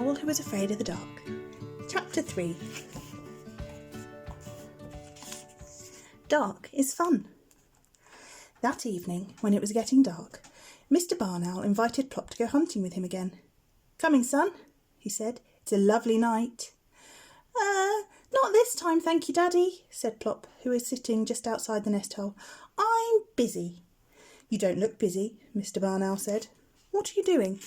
Owl Who Was Afraid of the Dark. Chapter 3. Dark is fun. That evening, when it was getting dark, Mr. Barn Owl invited Plop to go hunting with him again. "Coming, son," he said. "It's a lovely night." Not this time, thank you, Daddy," said Plop, who was sitting just outside the nest hole. "I'm busy." "You don't look busy," Mr. Barn Owl said. "What are you doing?"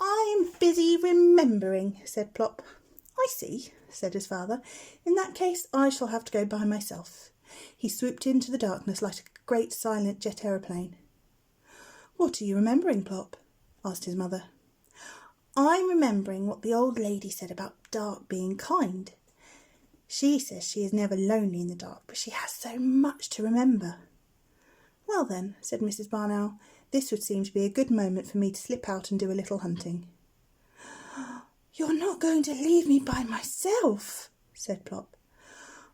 "I'm busy remembering," said Plop. "I see," said his father. "In that case, I shall have to go by myself." He swooped into the darkness like a great silent jet aeroplane. "What are you remembering, Plop?" asked his mother. "I'm remembering what the old lady said about dark being kind. She says she is never lonely in the dark, but she has so much to remember." "Well then," said Mrs. Barn Owl, "this would seem to be a good moment for me to slip out and do a little hunting." "You're not going to leave me by myself?" said Plop.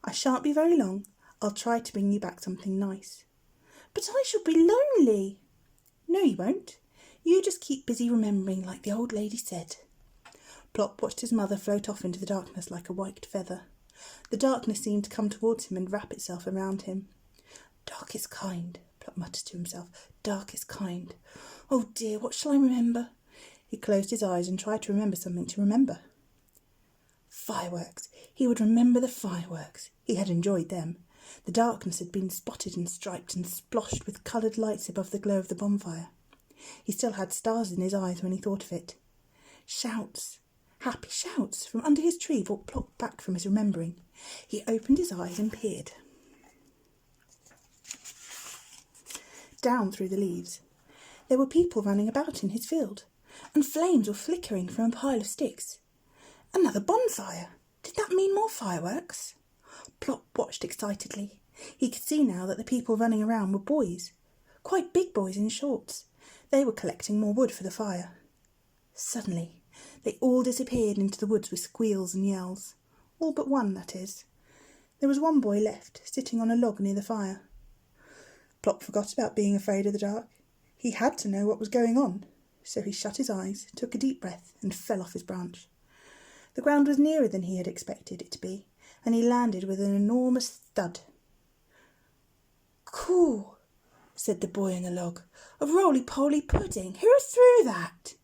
"I shan't be very long. I'll try to bring you back something nice." "But I shall be lonely." "No, you won't. You just keep busy remembering like the old lady said." Plop watched his mother float off into the darkness like a white feather. The darkness seemed to come towards him and wrap itself around him. "Dark is kind," Plop muttered to himself. "Dark is kind. Oh dear, what shall I remember?" He closed his eyes and tried to remember something to remember. Fireworks. He would remember the fireworks. He had enjoyed them. The darkness had been spotted and striped and sploshed with coloured lights above the glow of the bonfire. He still had stars in his eyes when he thought of it. Shouts, happy shouts from under his tree brought Plop back from his remembering. He opened his eyes and peered down through the leaves. There were people running about in his field, and flames were flickering from a pile of sticks. Another bonfire! Did that mean more fireworks? Plop watched excitedly. He could see now that the people running around were boys, quite big boys in shorts. They were collecting more wood for the fire. Suddenly, they all disappeared into the woods with squeals and yells. All but one, that is. There was one boy left, sitting on a log near the fire. Plop forgot about being afraid of the dark. He had to know what was going on, so he shut his eyes, took a deep breath, and fell off his branch. The ground was nearer than he had expected it to be, and he landed with an enormous thud. "Cool," said the boy in the log. "A roly-poly pudding. Who threw that?"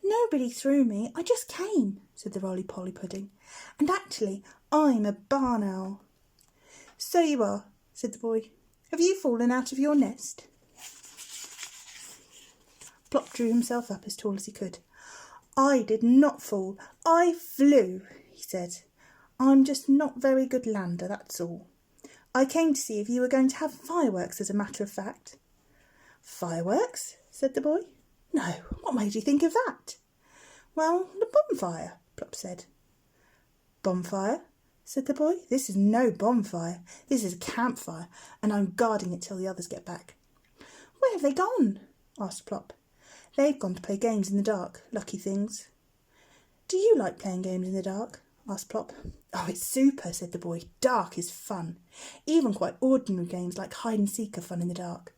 "Nobody threw me. I just came," said the roly-poly pudding. "And actually, I'm a barn owl." "So you are," said the boy. "Have you fallen out of your nest?" Plop drew himself up as tall as he could. "I did not fall. I flew," he said. "I'm just not very good lander, that's all. I came to see if you were going to have fireworks, as a matter of fact." "Fireworks?" said the boy. "No, what made you think of that?" "Well, the bonfire," Plop said. "Bonfire?" said the boy. "This is no bonfire. This is a campfire, and I'm guarding it till the others get back." "Where have they gone?" asked Plop. "They've gone to play games in the dark, lucky things." "Do you like playing games in the dark?" asked Plop. "Oh, it's super," said the boy. "Dark is fun. Even quite ordinary games like hide and seek are fun in the dark.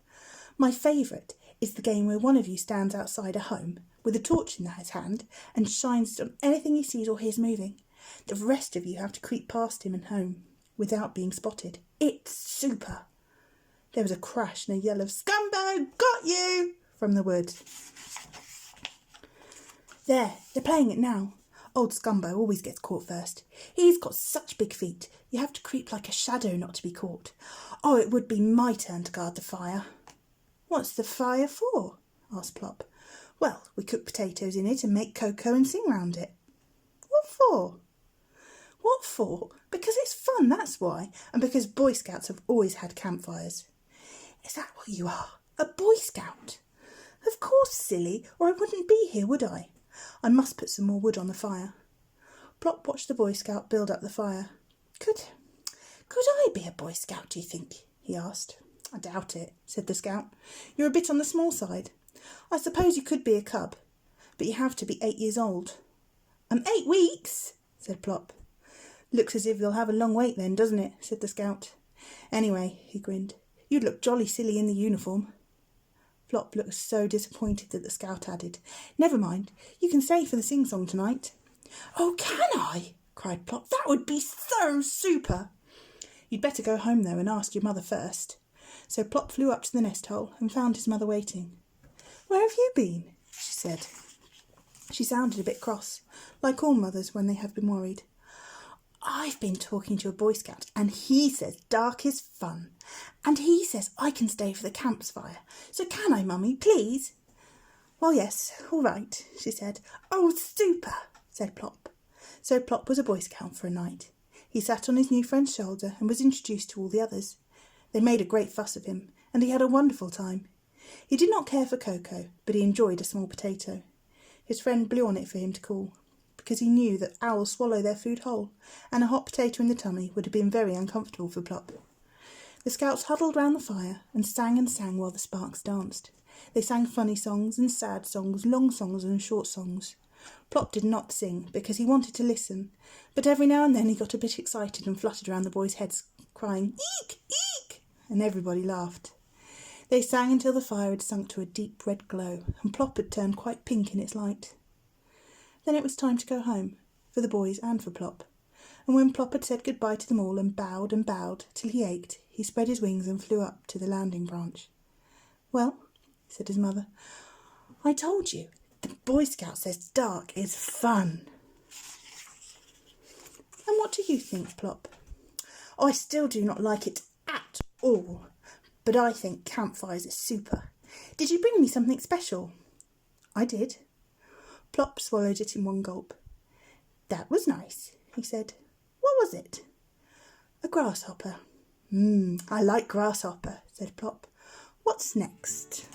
My favourite is the game where one of you stands outside a home with a torch in his hand and shines on anything he sees or hears moving. The rest of you have to creep past him and home without being spotted. It's super." There was a crash and a yell of "Scumbo, got you!" from the woods. "There, they're playing it now. Old Scumbo always gets caught first. He's got such big feet. You have to creep like a shadow not to be caught. Oh, it would be my turn to guard the fire." "What's the fire for?" asked Plop. "Well, we cook potatoes in it and make cocoa and sing round it." "What for?" "What for? Because it's fun, that's why, and because Boy Scouts have always had campfires." "Is that what you are? A Boy Scout?" "Of course, silly, or I wouldn't be here, would I? I must put some more wood on the fire." Plop watched the Boy Scout build up the fire. Could I be a Boy Scout, do you think?" he asked. "I doubt it," said the Scout. "You're a bit on the small side. I suppose you could be a cub, but you have to be 8 years old." 8 weeks," said Plop. "Looks as if you'll have a long wait then, doesn't it?" said the Scout. "Anyway," he grinned, "you'd look jolly silly in the uniform." Plop looked so disappointed that the Scout added, "Never mind, you can stay for the sing-song tonight." "Oh, can I?" cried Plop. "That would be so super." "You'd better go home, though, and ask your mother first." So Plop flew up to the nest hole and found his mother waiting. "Where have you been?" she said. She sounded a bit cross, like all mothers when they have been worried. "I've been talking to a Boy Scout, and he says dark is fun. And he says I can stay for the campfire. So can I, Mummy, please?" "Well, yes, all right," she said. "Oh, super," said Plop. So Plop was a Boy Scout for a night. He sat on his new friend's shoulder and was introduced to all the others. They made a great fuss of him, and he had a wonderful time. He did not care for cocoa, but he enjoyed a small potato. His friend blew on it for him to cool, because he knew that owls swallow their food whole, and a hot potato in the tummy would have been very uncomfortable for Plop. The Scouts huddled round the fire and sang while the sparks danced. They sang funny songs and sad songs, long songs and short songs. Plop did not sing because he wanted to listen, but every now and then he got a bit excited and fluttered around the boys' heads, crying, "Eek! Eek!" and everybody laughed. They sang until the fire had sunk to a deep red glow, and Plop had turned quite pink in its light. Then it was time to go home, for the boys and for Plop. And when Plop had said goodbye to them all and bowed till he ached, he spread his wings and flew up to the landing branch. "Well," said his mother, "I told you, the Boy Scout says dark is fun." "And what do you think, Plop?" "I still do not like it at all, but I think campfires are super. Did you bring me something special?" "I did." Plop swallowed it in one gulp. "That was nice," he said. "What was it?" "A grasshopper." I like grasshopper," said Plop. "What's next?"